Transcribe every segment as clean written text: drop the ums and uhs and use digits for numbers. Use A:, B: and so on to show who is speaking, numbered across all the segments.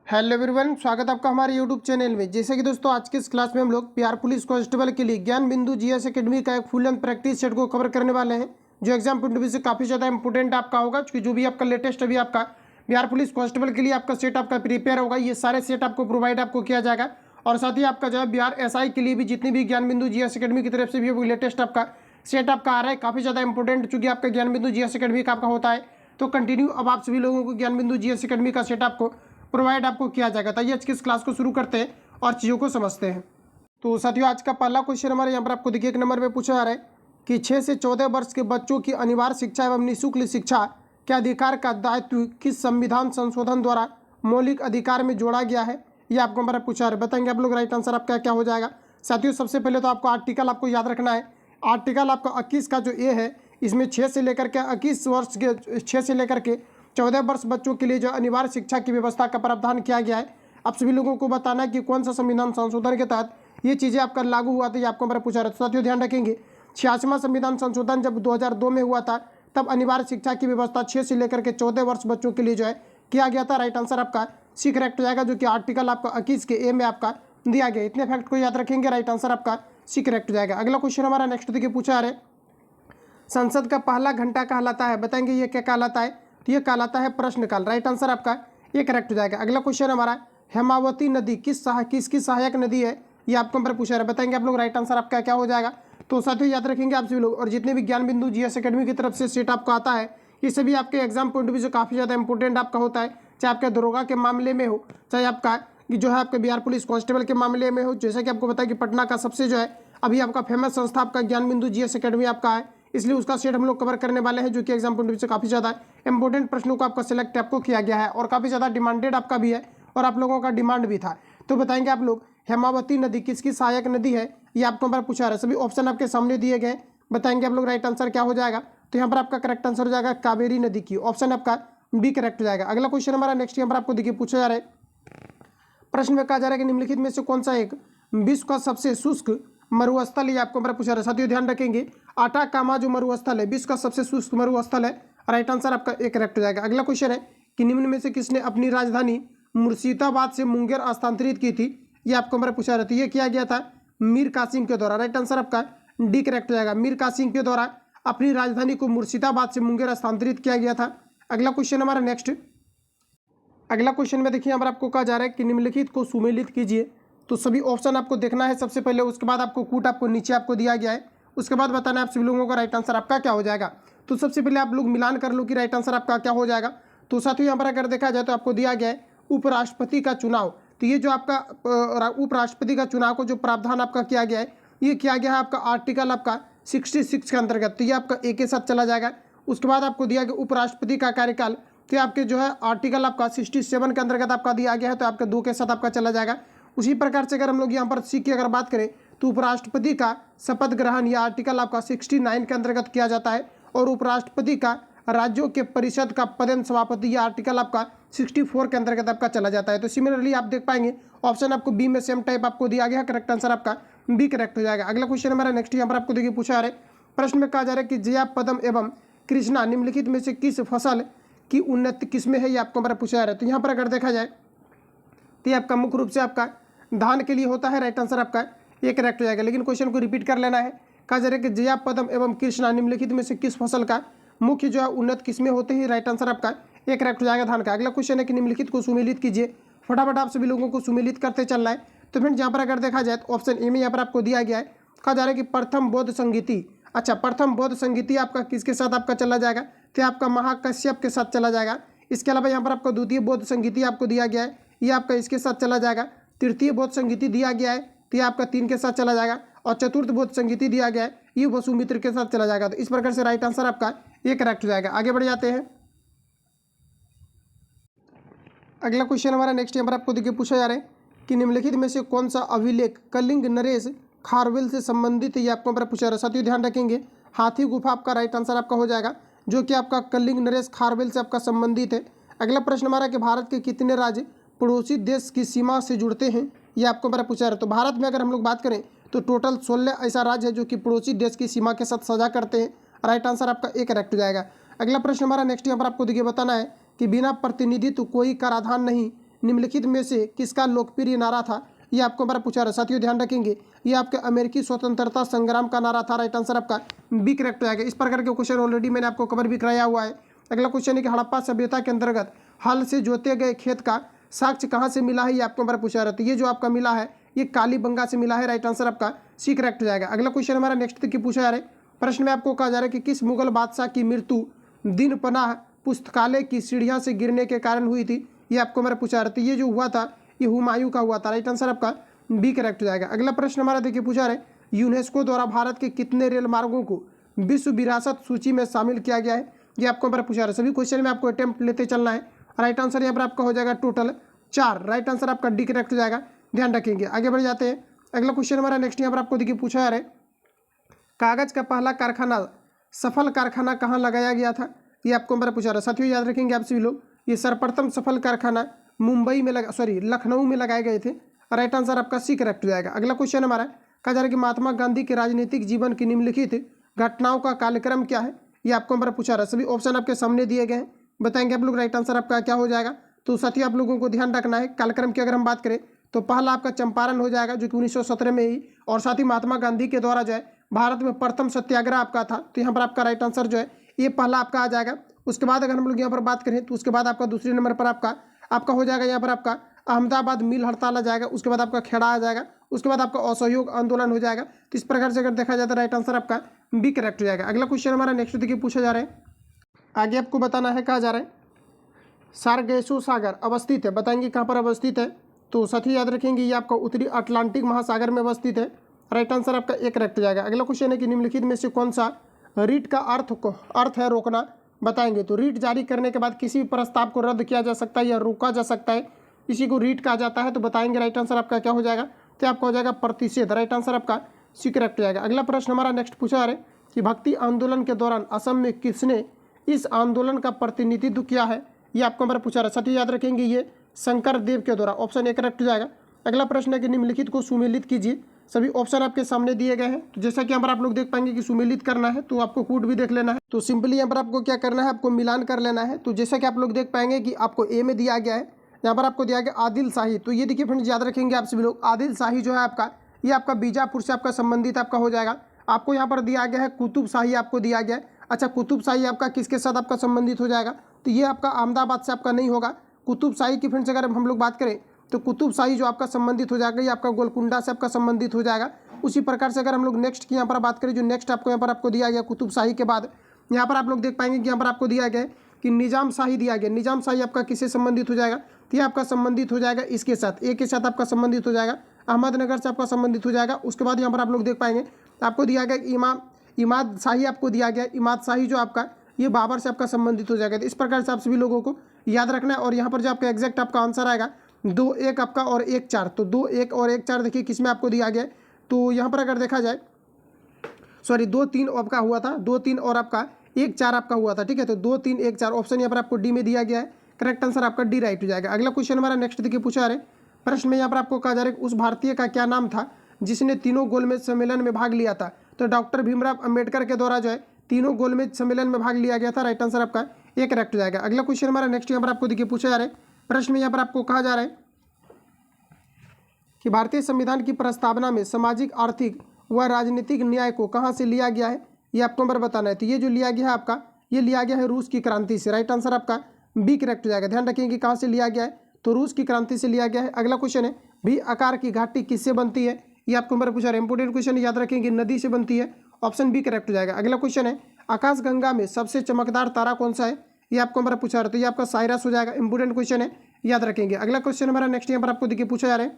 A: Hello everyone, स्वागत है आपका हमारे यूट्यूब चैनल में। जैसे कि दोस्तों आज के इस क्लास में हम लोग बिहार पुलिस कांस्टेबल के लिए ज्ञान बिंदु जीएस एकेडमी का एक फुल एंड प्रैक्टिस सेट को कवर करने वाले हैं, जो एग्जाम पॉइंट ऑफ व्यू से काफ़ी ज़्यादा इंपॉर्टेंट आपका होगा। क्योंकि जो भी आपका लेटेस्ट अभी आपका बिहार पुलिस कांस्टेबल के लिए आपका सेट आपका प्रिपेयर होगा, ये सारे सेट आपको प्रोवाइड आपको किया जाएगा। और साथ ही आपका जो है बिहार एसआई के लिए भी जितनी भी ज्ञान बिंदु जीएस एकेडमी की तरफ से भी लेटेस्ट आपका सेट आपका आ रहा है, काफ़ी ज़्यादा इंपॉर्टेंट चूंकि आपका ज्ञान बिंदु जीएस एकेडमी का आपका होता है। तो कंटिन्यू अब आप सभी लोगों को ज्ञान बिंदु जीएस एकेडमी का सेट आपको प्रोवाइड आपको किया जाएगा। तो आज की इस क्लास को शुरू करते हैं और चीज़ों को समझते हैं। तो साथियों आज का पहला क्वेश्चन हमारे यहाँ पर आपको देखिए एक नंबर पे पूछा जा रहा है कि 6 से 14 वर्ष के बच्चों की अनिवार्य शिक्षा एवं निःशुल्क शिक्षा के अधिकार का दायित्व किस संविधान संशोधन द्वारा मौलिक अधिकार में जोड़ा गया है, ये आपको हमारा पूछा है। बताएंगे आप लोग राइट आंसर आपका क्या हो जाएगा। साथियों सबसे पहले तो आपको आर्टिकल आपको याद रखना है। आर्टिकल आपका 21 का जो ए है, इसमें 6 से लेकर के 21 वर्ष के 6 से लेकर के 14 वर्ष बच्चों के लिए जो अनिवार्य शिक्षा की व्यवस्था का प्रावधान किया गया है। आप सभी लोगों को बताना है कि कौन सा संविधान संशोधन के तहत ये चीज़ें आपका लागू हुआ था, ये आपको हमारा पूछा रहा है। साथियों ध्यान रखेंगे 86वां संविधान संशोधन जब 2002 में हुआ था, तब अनिवार्य शिक्षा की व्यवस्था 6 से लेकर के 14 वर्ष बच्चों के लिए जो है किया गया था। राइट आंसर आपका सी करेक्ट हो जाएगा, जो कि आर्टिकल आपका 21 के ए में आपका दिया गया। इतने फैक्ट को याद रखेंगे, राइट आंसर आपका सी करेक्ट हो जाएगा। अगला क्वेश्चन हमारा नेक्स्ट देखिए पूछा जा रहा है, संसद का पहला घंटा कहलाता है। बताएंगे ये क्या कहलाता है, तो ये कहलाता है प्रश्नकाल। राइट आंसर आपका ये करेक्ट हो जाएगा। अगला क्वेश्चन हमारा हेमावती नदी किसकी सहायक नदी है, ये आपको हमारे पूछा है। बताएंगे आप लोग राइट आंसर आपका क्या हो जाएगा। तो साथियों याद रखेंगे आप सभी लोग, और जितने भी ज्ञान बिंदु जीएस एकेडमी की तरफ से सेट आपको आता है, ये सभी आपके एग्जाम पॉइंट ऑफ व्यू से काफ़ी ज़्यादा इंपॉर्टेंट आपका होता है। चाहे आपके दरोगा के मामले में हो, चाहे आपका जो है आपके बिहार पुलिस कांस्टेबल के मामले में हो। जैसा कि आपको पता है कि पटना का सबसे जो है अभी आपका फेमस संस्था आपका ज्ञान बिंदु जीएस एकेडमी आपका है, इसलिए उसका सेट हम लोग कवर करने वाले हैं, जो कि एग्जाम पॉइंट ऑफ व्यू से काफ़ी ज़्यादा इंपॉर्टेंट प्रश्नों को आपका सिलेक्ट आपको किया गया है और काफ़ी ज़्यादा डिमांडेड आपका भी है और आप लोगों का डिमांड भी था। तो बताएंगे आप लोग हेमावती नदी किसकी सहायक नदी है, ये आपको हमारा पूछा रहा है। सभी ऑप्शन आपके सामने दिए गए, बताएंगे आप लोग राइट आंसर क्या हो जाएगा। तो यहाँ पर आपका करेक्ट आंसर हो जाएगा कावेरी नदी की, ऑप्शन आपका बी करेक्ट हो जाएगा। अगला क्वेश्चन हमारा नेक्स्ट यहाँ पर आपको देखिए पूछा जा रहा है, प्रश्न में कहा जा रहा है कि निम्नलिखित में से कौन सा एक विश्व का सबसे शुष्क मरुस्थल, ये आपको हमारा पूछा रहा है। साथियों ध्यान रखेंगे आटाकामा जो मरुस्थल है विश्व का सबसे शुष्क मरुस्थल है। राइट आंसर आपका एक करेक्ट हो जाएगा। अगला क्वेश्चन है कि निम्न में से किसने अपनी राजधानी मुर्शिदाबाद से मुंगेर स्थानांतरित की थी, ये आपको हमारा पूछा रहा था। ये किया गया था मीर कासिम के द्वारा। राइट आंसर आपका डी करेक्ट हो जाएगा। मीर कासिम के द्वारा अपनी राजधानी को मुर्शिदाबाद से मुंगेर स्थानांतरित किया गया था। अगला क्वेश्चन हमारा नेक्स्ट, अगला क्वेश्चन में देखिए यहाँ पर आपको कहा जा रहा है कि निम्नलिखित को सुमेलित कीजिए। तो सभी ऑप्शन आपको देखना है सबसे पहले, उसके बाद आपको कूट आपको नीचे आपको दिया गया है, उसके बाद बताना है आप सभी लोगों का राइट आंसर आपका क्या हो जाएगा। तो सबसे पहले आप लोग मिलान कर लो कि राइट आंसर आपका क्या हो जाएगा। तो साथियों यहाँ पर अगर देखा जाए तो आपको दिया गया है उपराष्ट्रपति का चुनाव। तो ये जो आपका उपराष्ट्रपति का चुनाव को जो प्रावधान आपका किया गया है, ये किया गया है आपका आर्टिकल आपका 66 के अंतर्गत। तो ये आपका ए के साथ चला जाएगा। उसके बाद आपको दिया गया उपराष्ट्रपति का कार्यकाल, तो आपके जो है आर्टिकल आपका 67 के अंतर्गत आपका दिया गया है, तो आपका 2 के साथ आपका चला जाएगा। उसी प्रकार से अगर हम लोग यहाँ पर सी की अगर बात करें तो उपराष्ट्रपति का शपथ ग्रहण या आर्टिकल आपका 69 के अंतर्गत किया जाता है, और उपराष्ट्रपति का राज्यों के परिषद का पदेन सभापति या आर्टिकल आपका 64 के अंतर्गत आपका चला जाता है। तो सिमिलरली आप देख पाएंगे ऑप्शन आपको बी में सेम टाइप आपको दिया गया है, करेक्ट आंसर आपका बी करेक्ट हो जाएगा। अगला क्वेश्चन हमारा नेक्स्ट यहाँ पर आपको देखिए पूछा जा रहा है, प्रश्न में कहा जा रहा है कि जया पदम एवं कृष्णा निम्नलिखित में से किस फसल की उन्नत किस्में है, ये आपको हमारा पूछा जा रहा है। तो यहाँ पर अगर देखा जाए तो ये आपका मुख्य रूप से आपका धान के लिए होता है। राइट आंसर आपका ये करेक्ट हो जाएगा, लेकिन क्वेश्चन को रिपीट कर लेना है। कहा जा रहा है कि जया पदम एवं कृष्णा निम्नलिखित में से किस फसल का मुख्य जो है उन्नत किस्में होते हैं। राइट आंसर आपका ये करेक्ट हो जाएगा धान का। अगला क्वेश्चन है कि निम्नलिखित को सुमेलित कीजिए। फटाफट आप सभी लोगों को सुमेलित करते चलना है। तो फ्रेंड्स यहाँ पर अगर देखा जाए तो ऑप्शन ए में यहाँ पर आपको दिया गया है, कहा जा रहा है कि प्रथम बौद्ध संगीति। अच्छा, प्रथम बौद्ध संगीति आपका किसके साथ आपका चला जाएगा, तो आपका महाकश्यप के साथ चला जाएगा। इसके अलावा यहाँ पर आपको द्वितीय बौद्ध संगीति आपको दिया गया है, ये आपका इसके साथ चला जाएगा। तृतीय बौद्ध संगीति दिया गया है, तो ये आपका 3 के साथ चला जाएगा। और चतुर्थ बौद्ध संगीति दिया गया है, ये वसुमित्र के साथ चला जाएगा। तो इस प्रकार से राइट आंसर आपका ये करेक्ट हो जाएगा। आगे बढ़ जाते हैं। अगला क्वेश्चन हमारा नेक्स्ट यहाँ पर आपको देखिए पूछा जा रहा है कि निम्नलिखित में से कौन सा अभिलेख कलिंग नरेश खारवेल से संबंधित है, ये आपको हमारा पूछा जा रहा है। साथियों ध्यान रखेंगे हाथी गुफा आपका राइट आंसर आपका हो जाएगा, जो कि आपका कलिंग नरेश खारवेल से आपका संबंधित है। अगला प्रश्न हमारा कि भारत के कितने राज्य पड़ोसी देश की सीमा से जुड़ते हैं, ये आपको हमारा पूछा जा रहा है। तो भारत में अगर हम लोग बात करें तो टोटल 16 ऐसा राज्य है जो कि पड़ोसी देश की सीमा के साथ साझा करते हैं। राइट आंसर आपका एक करेक्ट हो जाएगा। अगला प्रश्न हमारा नेक्स्ट यहाँ पर आपको देखिए बताना है कि बिना प्रतिनिधित्व कोई कराधान नहीं निम्नलिखित में से किसका लोकप्रिय नारा था? ये आपको हमारा पूछा रहा है। साथियों ध्यान रखेंगे, ये आपके अमेरिकी स्वतंत्रता संग्राम का नारा था। राइट आंसर आपका बी करेक्ट हो जाएगा। इस प्रकार के क्वेश्चन ऑलरेडी मैंने आपको कवर भी कराया हुआ है। अगला क्वेश्चन है कि हड़प्पा सभ्यता के अंतर्गत हल से जोते गए खेत का साक्ष्य कहाँ से मिला है? ये आपको हमारा पूछा रहा है। तो ये जो आपका मिला है ये कालीबंगा से मिला है। राइट आंसर आपका सी करेक्ट हो जाएगा। अगला क्वेश्चन हमारा नेक्स्ट की पूछा जा रहा है। प्रश्न में आपको कहा जा रहा है कि किस मुगल बादशाह की मृत्यु दिन पनाह पुस्तकालय की सीढ़ियाँ से गिरने के कारण हुई थी? ये आपको हमारा पूछा जा रहा है। तो ये जो हुआ था ये हुमायूं का हुआ था। राइट आंसर आपका बी करेक्ट हो जाएगा। अगला प्रश्न हमारा देखिए पूछा रहे, यूनेस्को द्वारा भारत के कितने रेल मार्गों को विश्व विरासत सूची में शामिल किया गया है? ये आपको हमारा पूछा रहा है। सभी क्वेश्चन में आपको अटेम्प्ट लेते चलना है। राइट आंसर यहाँ पर आपका हो जाएगा टोटल 4। राइट आंसर आपका डी करेक्ट हो जाएगा। ध्यान रखेंगे। आगे बढ़ जाते हैं। अगला क्वेश्चन हमारा नेक्स्ट यहाँ पर आपको देखिए पूछा जा रहा है, कागज का पहला कारखाना सफल कारखाना कहाँ लगाया गया था? ये आपको हमारा पूछा रहा है। साथियों याद रखेंगे आप सभी लोग, ये सर्वप्रथम सफल कारखाना मुंबई में लखनऊ में लगाए गए थे। राइट आंसर आपका सी करेक्ट हो जाएगा। अगला क्वेश्चन हमारा कहा जा रहा है कि महात्मा गांधी के राजनीतिक जीवन की निम्नलिखित घटनाओं का कालक्रम क्या है? ये आपको हमारा पूछा रहा है। सभी ऑप्शन आपके सामने दिए गए हैं, बताएंगे आप लोग। राइट आंसर आपका क्या हो जाएगा? तो साथियों आप लोगों को ध्यान रखना है कालक्रम की अगर हम बात करें तो पहला आपका चंपारण हो जाएगा जो कि 1917 में ही, और साथ ही महात्मा गांधी के द्वारा जो है भारत में प्रथम सत्याग्रह आपका था। तो यहाँ पर आपका राइट आंसर जो है ये पहला आपका आ जाएगा। उसके बाद अगर हम लोग यहाँ पर बात करें तो उसके बाद आपका दूसरे नंबर पर आपका हो जाएगा यहाँ पर आपका अहमदाबाद मिल हड़ताल आ जाएगा। उसके बाद आपका खेड़ा आ जाएगा। उसके बाद आपका असहयोग आंदोलन हो जाएगा। तो इस प्रकार से अगर देखा जाए तो राइट आंसर आपका बी करेक्ट हो जाएगा। अगला क्वेश्चन हमारा नेक्स्ट देखिए पूछा जा रहा है, आगे आपको बताना है, कहा जा रहा है सारगेसो सागर अवस्थित है, बताएंगे कहाँ पर अवस्थित है? तो साथी याद रखेंगे ये आपका उत्तरी अटलांटिक महासागर में अवस्थित है। राइट आंसर आपका एक करेक्ट हो जाएगा। अगला क्वेश्चन है कि निम्नलिखित में से कौन सा रीट का अर्थ है रोकना, बताएंगे। तो रीट जारी करने के बाद किसी भी प्रस्ताव को रद्द किया जा सकता है या रोका जा सकता है, इसी को रीट कहा जाता है। तो बताएंगे राइट आंसर आपका क्या हो जाएगा? तो आपका हो जाएगा प्रतिषेध। राइट आंसर आपका सी करेक्ट हो जाएगा। अगला प्रश्न हमारा नेक्स्ट पूछा जा रहा है कि भक्ति आंदोलन के दौरान असम में किसने इस आंदोलन का प्रतिनिधित्व किया है? ये आपको हमारा पूछा रहा है। साथी याद रखेंगे ये शंकर देव के द्वारा। ऑप्शन ए करेक्ट हो जाएगा। अगला प्रश्न है कि निम्नलिखित को सुमेलित कीजिए। सभी ऑप्शन आपके सामने दिए गए हैं। तो जैसा कि यहाँ पर आप लोग देख पाएंगे कि सुमेलित करना है तो आपको कूट भी देख लेना है। तो सिंपली यहाँ पर आपको क्या करना है, आपको मिलान कर लेना है। तो जैसा कि आप लोग देख पाएंगे कि आपको ए में दिया गया है, यहाँ पर आपको दिया गया आदिल शाही। तो ये देखिए फ्रेंड्स याद रखेंगे आप सभी लोग, आदिल शाही जो है आपका ये आपका बीजापुर से आपका संबंधित आपका हो जाएगा। आपको यहाँ पर दिया गया है कुतुब शाही आपको दिया गया है। अच्छा कुतुब शाही आपका किसके साथ आपका संबंधित हो जाएगा? तो ये आपका अहमदाबाद से आपका नहीं होगा। कुतुब शाही की फ्रेंड्स अगर हम लोग बात करें तो कुतुब शाही जो आपका संबंधित हो जाएगा ये आपका गोलकुंडा से आपका संबंधित हो जाएगा। उसी प्रकार से अगर हम लोग नेक्स्ट की यहाँ पर बात करें, जो नेक्स्ट आपको यहाँ पर आपको दिया गया कुतुब शाही के बाद यहाँ पर आप लोग देख पाएंगे कि यहाँ पर आपको दिया गया है कि निजाम शाही दिया गया। निजाम शाही आपका किससे संबंधित हो जाएगा? तो ये आपका संबंधित हो जाएगा इसके साथ, ए के साथ आपका संबंधित हो जाएगा, अहमदनगर से आपका संबंधित हो जाएगा। उसके बाद यहाँ पर आप लोग देख पाएंगे आपको दिया गया इमाद शाही आपको दिया गया। इमाद शाही जो आपका ये बाबर से आपका संबंधित हो जाएगा। तो इस प्रकार से आप सभी लोगों को याद रखना है। और यहाँ पर जो आपका एग्जैक्ट आपका आंसर आएगा 2-1 आपका और 1-4। तो 2-1 और 1-4 देखिए किसमें आपको दिया गया है? तो यहाँ पर अगर देखा जाए 2-3 आपका हुआ था, 2-3 और आपका 1-4 आपका हुआ था। ठीक है, तो 2-3-1-4 ऑप्शन यहाँ पर आपको डी में दिया गया है। करेक्ट आंसर आपका डी राइट हो जाएगा। अगला क्वेश्चन हमारा नेक्स्ट देखिए पूछा रहे प्रश्न में यहाँ पर आपको कहा जा रहा है उस भारतीय का क्या नाम था जिसने तीनों गोलमेज सम्मेलन में भाग लिया था? तो डॉक्टर भीमराव अंबेडकर के द्वारा जो है तीनों गोलमेज सम्मेलन में भाग लिया गया था। राइट आंसर आपका एक करेक्ट हो जाएगा। अगला क्वेश्चन हमारा नेक्स्ट यहाँ पर आपको देखिए पूछा जा रहा है प्रश्न में यहाँ पर आपको कहा जा रहा है कि भारतीय संविधान की प्रस्तावना में सामाजिक आर्थिक व राजनीतिक न्याय को कहाँ से लिया गया है? ये आपको नंबर बताना है। तो ये जो लिया गया है आपका ये लिया गया है रूस की क्रांति से। राइट आंसर आपका बी करेक्ट हो जाएगा। ध्यान रखेंगे कहाँ से लिया गया है, तो रूस की क्रांति से लिया गया है। अगला क्वेश्चन है भी आकार की घाटी किससे बनती है? ये आपको नंबर पूछा रहा है। इंपोर्टेंट क्वेश्चन याद रखेंगे नदी से बनती है। ऑप्शन बी करेक्ट हो जाएगा। अगला क्वेश्चन है आकाशगंगा में सबसे चमकदार तारा कौन सा है? ये आपको हमारा पूछा रहा है। तो ये आपका साइरस हो जाएगा। इंपोर्टेंट क्वेश्चन है, याद रखेंगे। अगला क्वेश्चन हमारा नेक्स्ट यहाँ पर आपको देखिए पूछा जा रहा है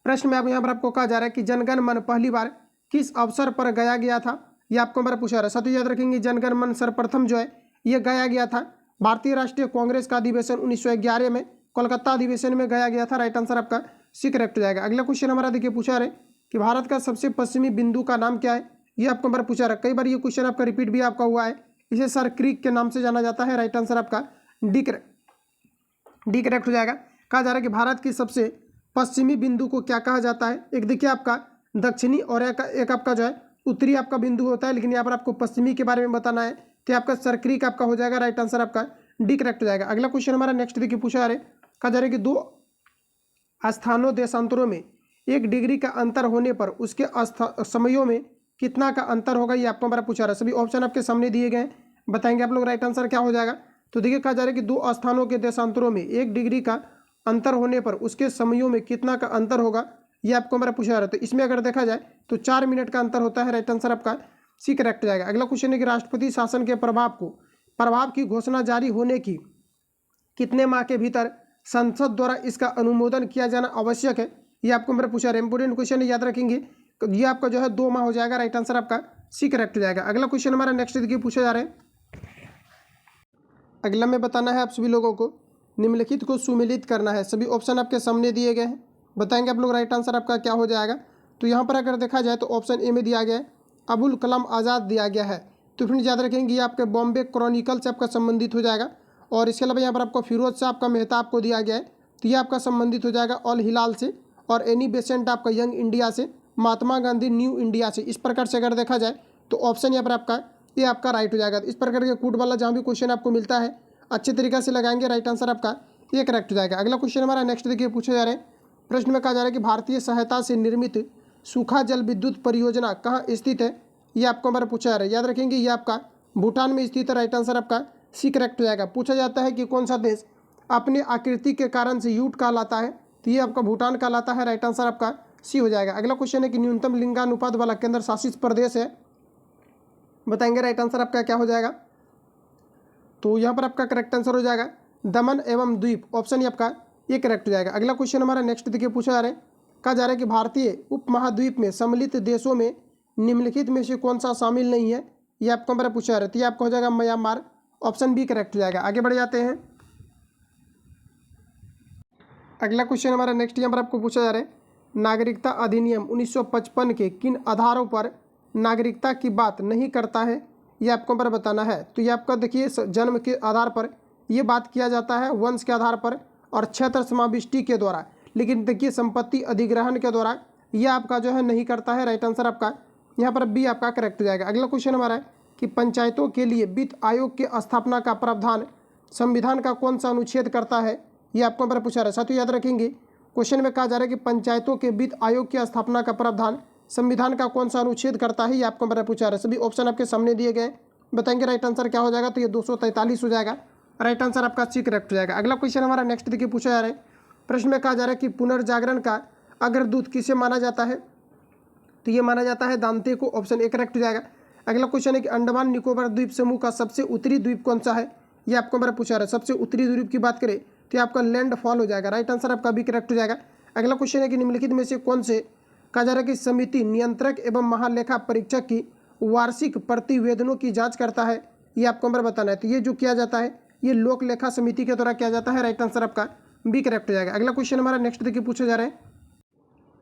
A: प्रश्न में यहाँ पर आपको कहा जा रहा है कि जनगण मन पहली बार किस अवसर पर गाया गया था? ये आपको हमारा पूछा रहा है। साथ ही याद रखेंगे जनगण मन सर्वप्रथम जो है ये गाया गया था भारतीय राष्ट्रीय कांग्रेस का अधिवेशन 1911 में, कोलकाता अधिवेशन में गाया गया था। राइट आंसर आपका सी करेक्ट हो जाएगा। अगला क्वेश्चन हमारा देखिए पूछा रहे कि भारत का सबसे पश्चिमी बिंदु का नाम क्या है? ये आपको हमारा पूछा रहा है। कई बार ये क्वेश्चन आपका रिपीट भी आपका हुआ है। इसे सर क्रीक के नाम से जाना जाता है। राइट आंसर आपका डी करेक्ट हो जाएगा। कहा जा रहा है कि भारत की सबसे पश्चिमी बिंदु को क्या कहा जाता है? एक देखिए आपका दक्षिणी और एक आपका जो है उत्तरी आपका बिंदु होता है, लेकिन यहाँ पर आपको पश्चिमी के बारे में बताना है तो आपका सर क्रीक आपका हो जाएगा। राइट आंसर आपका डी करेक्ट हो जाएगा। अगला क्वेश्चन हमारा नेक्स्ट देखिए पूछा जा रहा है कहा जा रहा है कि दो स्थानों देशांतरों में 1 डिग्री का अंतर होने पर उसके समयों में कितना का अंतर होगा, ये आपको हमारा पूछा रहा है। सभी ऑप्शन आपके सामने दिए गए हैं, बताएंगे आप लोग राइट आंसर क्या हो जाएगा। तो देखिए कहा जा रहा है कि 2 स्थानों के देशांतरों में 1 डिग्री का अंतर होने पर उसके समयों में कितना का अंतर होगा, ये आपको हमारा पूछा जा रहा है। तो इसमें अगर देखा जाए तो 4 मिनट का अंतर होता है, राइट आंसर आपका सी करेक्ट जाएगा। अगला क्वेश्चन है कि राष्ट्रपति शासन के प्रभाव की घोषणा जारी होने की कितने माह के भीतर संसद द्वारा इसका अनुमोदन किया जाना आवश्यक है, ये आपको मेरा पूछा रहा है। इंपोर्टेंट क्वेश्चन है, याद रखेंगे। ये आपका जो है 2 माह हो जाएगा, राइट आंसर आपका सी करेक्ट जाएगा। अगला क्वेश्चन हमारा नेक्स्ट देखिए पूछा जा रहा है। अगला में बताना है आप सभी लोगों को निम्नलिखित को सुमेलित करना है। सभी ऑप्शन आपके सामने दिए गए हैं, बताएंगे आप लोग राइट आंसर आपका क्या हो जाएगा। तो यहाँ पर अगर देखा जाए तो ऑप्शन ए में दिया गया है अबुल कलाम आज़ाद दिया गया है, तो फ्रेंड्स याद रखेंगे ये आपके बॉम्बे क्रॉनिकल से आपका संबंधित हो जाएगा। और इसके अलावा यहाँ पर आपको फिरोज शाह आपका मेहता आपको दिया गया है, तो ये आपका संबंधित हो जाएगा अल हिलाल से। और एनी बेसेंट आपका यंग इंडिया से, महात्मा गांधी न्यू इंडिया से। इस प्रकार से अगर देखा जाए तो ऑप्शन यहाँ पर आपका ये आपका राइट हो जाएगा। इस प्रकार के कूट वाला जहाँ भी क्वेश्चन आपको मिलता है अच्छे तरीके से लगाएंगे, राइट आंसर आपका ये करेक्ट हो जाएगा। अगला क्वेश्चन हमारा नेक्स्ट देखिए पूछा जा रहा है। प्रश्न में कहा जा रहा है कि भारतीय सहायता से निर्मित सूखा जल विद्युत परियोजना कहाँ स्थित है, ये आपको हमारा पूछा जा रहा है। याद रखेंगे ये आपका भूटान में स्थित है, राइट आंसर आपका सी करेक्ट हो जाएगा। पूछा जाता है कि कौन सा देश अपने आकृति के कारण से यूट कहलाता है, तो ये आपका भूटान कहलाता है, राइट आंसर आपका सी हो जाएगा। अगला क्वेश्चन है कि न्यूनतम लिंगानुपात वाला केंद्र शासित प्रदेश है, बताएंगे राइट आंसर आपका क्या हो जाएगा। तो यहाँ पर आपका करेक्ट आंसर हो जाएगा दमन एवं द्वीप, ऑप्शन ही आपका ये करेक्ट हो जाएगा। अगला क्वेश्चन हमारा नेक्स्ट देखिए पूछा जा रहा है। कहा जा रहा है कि भारतीय उपमहाद्वीप में सम्मिलित देशों में निम्नलिखित में से कौन सा शामिल नहीं है, ये आपको हमारा पूछा जा रहा है। तो ये आपका हो जाएगा म्यांमार, ऑप्शन बी करेक्ट हो जाएगा। आगे बढ़ जाते हैं। अगला क्वेश्चन हमारा नेक्स्ट यहाँ पर आपको पूछा जा रहा है, नागरिकता अधिनियम 1955 के किन आधारों पर नागरिकता की बात नहीं करता है, ये आपको हमारा बताना है। तो ये आपका देखिए जन्म के आधार पर ये बात किया जाता है, वंश के आधार पर और क्षेत्र समाविष्टि के द्वारा, लेकिन देखिए संपत्ति अधिग्रहण के द्वारा ये आपका जो है नहीं करता है, राइट आंसर आपका यहाँ पर बी आपका करेक्ट हो जाएगा। अगला क्वेश्चन हमारा है कि पंचायतों के लिए वित्त आयोग के स्थापना का प्रावधान संविधान का कौन सा अनुच्छेद करता है, ये आपको हमारा पूछा रहा है। साथियों याद रखेंगे क्वेश्चन में कहा जा रहा है कि पंचायतों के वित्त आयोग की स्थापना का प्रावधान संविधान का कौन सा अनुच्छेद करता है, ये आपको हमारा पूछा रहा है। सभी ऑप्शन आपके सामने दिए गए, बताएंगे राइट आंसर क्या हो जाएगा। तो ये 243 हो जाएगा, राइट आंसर आपका सी करेक्ट हो जाएगा। अगला क्वेश्चन हमारा नेक्स्ट देखिए पूछा जा रहा है। प्रश्न में कहा जा रहा है कि पुनर्जागरण का अग्रदूत किसे माना जाता है, तो ये माना जाता है दांते को, ऑप्शन ए करेक्ट हो जाएगा। अगला क्वेश्चन है कि अंडमान निकोबार द्वीप समूह का सबसे उत्तरी द्वीप कौन सा है, ये आपको हमारा पूछा रहा है। सबसे उत्तरी द्वीप की बात करें तो आपका लैंड फॉल हो जाएगा, राइट आंसर आपका भी करेक्ट हो जाएगा। अगला क्वेश्चन है कि निम्नलिखित में से कौन से कहा जा रहा है कि समिति नियंत्रक एवं महालेखा परीक्षक की वार्षिक प्रतिवेदनों की जांच करता है, ये आपको हमारा बताना है। तो ये जो किया जाता है ये लोक लेखा समिति के द्वारा किया जाता है, राइट आंसर आपका बी करेक्ट हो जाएगा। अगला क्वेश्चन हमारा नेक्स्ट देखिए पूछा जा रहा है।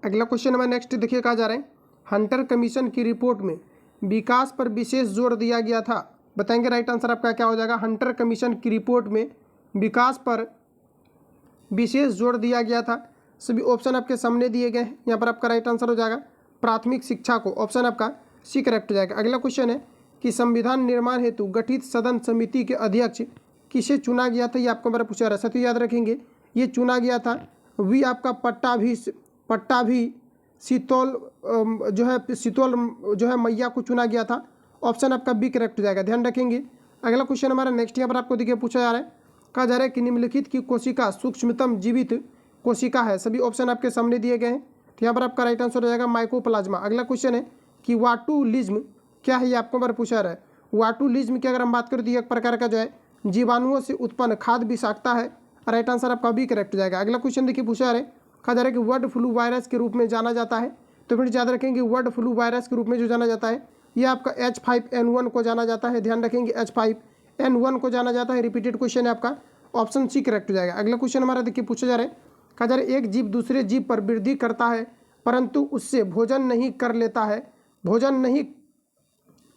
A: अगला क्वेश्चन हमारा नेक्स्ट देखिए कहा जा रहा है, हंटर कमीशन की रिपोर्ट में विकास पर विशेष जोर दिया गया था, बताएंगे राइट आंसर आपका क्या हो जाएगा। हंटर कमीशन की रिपोर्ट में विकास पर विशेष जोर दिया गया था, सभी ऑप्शन आपके सामने दिए गए हैं। यहाँ पर आपका राइट आंसर हो जाएगा प्राथमिक शिक्षा को, ऑप्शन आपका सी करेक्ट हो जाएगा। अगला क्वेश्चन है कि संविधान निर्माण हेतु गठित सदन समिति के अध्यक्ष किसे चुना गया था, ये आपको हमारा पूछा रहा है। साथियों याद रखेंगे ये चुना गया था वी आपका पट्टाभी शीतल जो है मैया को चुना गया था, ऑप्शन आपका बी करेक्ट हो जाएगा, ध्यान रखेंगे। अगला क्वेश्चन हमारा नेक्स्ट यहाँ पर आपको देखिए पूछा जा रहा है। कहा जा रहा है कि निम्नलिखित की कोशिका सूक्ष्मतम जीवित कोशिका है, सभी ऑप्शन आपके सामने दिए गए हैं। तो यहाँ पर आपका राइट आंसर हो जाएगा माइकोप्लाज्मा। अगला क्वेश्चन है कि वाटुलिज्म क्या है, ये आपको हमारा पूछा रहा है। वाटुलिज्म की अगर हम बात करें तो एक प्रकार का जो है जीवाणुओं से उत्पन्न खाद्य विषाक्तता है, राइट आंसर आपका भी करेक्ट हो जाएगा। अगला क्वेश्चन देखिए पूछा जा रहा है, कहा जा रहा है कि बर्ड फ्लू वायरस के रूप में जाना जाता है, तो फिर याद रखेंगे बर्ड फ्लू वायरस के रूप में जो जाना जाता है ये आपका H5N1 को जाना जाता है, ध्यान रखेंगे H5N1 को जाना जाता है। रिपीटेड क्वेश्चन है आपका, ऑप्शन सी करेक्ट हो जाएगा। अगला क्वेश्चन हमारा देखिए पूछा जा रहा है, कहा जा रहा है एक जीव दूसरे जीव पर वृद्धि करता है परंतु उससे भोजन नहीं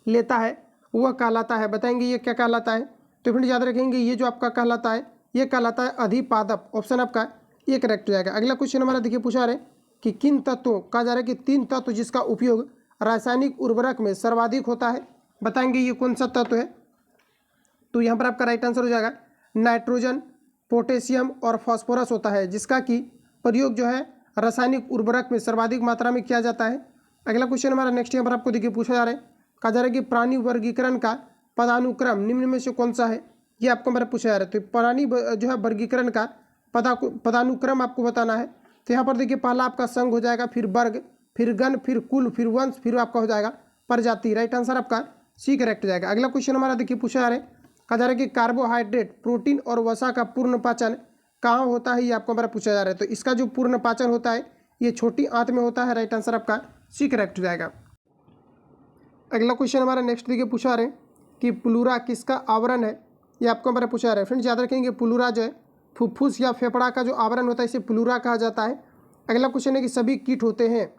A: लेता है वह कहलाता है, बताएंगे ये क्या कहलाता है। तो फ्रेंड्स याद रखेंगे ये जो आपका कहलाता है ये कहलाता है अधिपादप, ऑप्शन आपका ये करेक्ट हो जाएगा। अगला क्वेश्चन हमारा देखिए पूछा रहे कि किन तत्वों, कहा जा रहा है कि 3 तत्व जिसका उपयोग रासायनिक उर्वरक में सर्वाधिक होता है, बताएंगे ये कौन सा तत्व है। तो यहाँ पर आपका राइट आंसर हो जाएगा नाइट्रोजन, पोटेशियम और फास्फोरस होता है, जिसका कि प्रयोग जो है रासायनिक उर्वरक में सर्वाधिक मात्रा में किया जाता है। अगला क्वेश्चन हमारा नेक्स्ट यहाँ पर आपको देखिए पूछा जा रहा है, कहा जा रहा है कि प्राणी वर्गीकरण का पदानुक्रम निम्न में से कौन सा है, ये आपको हमारा पूछा जा रहा है। तो प्राणी जो है वर्गीकरण का पदानुक्रम आपको बताना है। तो यहाँ पर देखिए पहला आपका संघ हो जाएगा, फिर वर्ग, फिर गण, फिर कुल, फिर वंश, फिर आपका हो जाएगा प्रजाति। राइट आंसर आपका सी करेक्ट हो जाएगा। अगला क्वेश्चन हमारा देखिए पूछा जा रहा है, कहा जा रहा है कि कार्बोहाइड्रेट, प्रोटीन और वसा का पूर्ण पाचन कहाँ होता है, ये आपको हमारा पूछा जा रहा है। तो इसका जो पूर्ण पाचन होता है ये छोटी आंत में होता है। राइट आंसर आपका सी करेक्ट हो जाएगा। अगला क्वेश्चन हमारा नेक्स्ट देखिए पूछा जा रहा है कि प्लूरा किसका आवरण है, ये आपको हमारा पूछा जा रहा है। फ्रेंड्स याद रखेंगे प्लूरा जो है फुफ्फुस या फेफड़ा का जो आवरण होता है इसे प्लूरा कहा जाता है। अगला क्वेश्चन है कि सभी कीट होते हैं,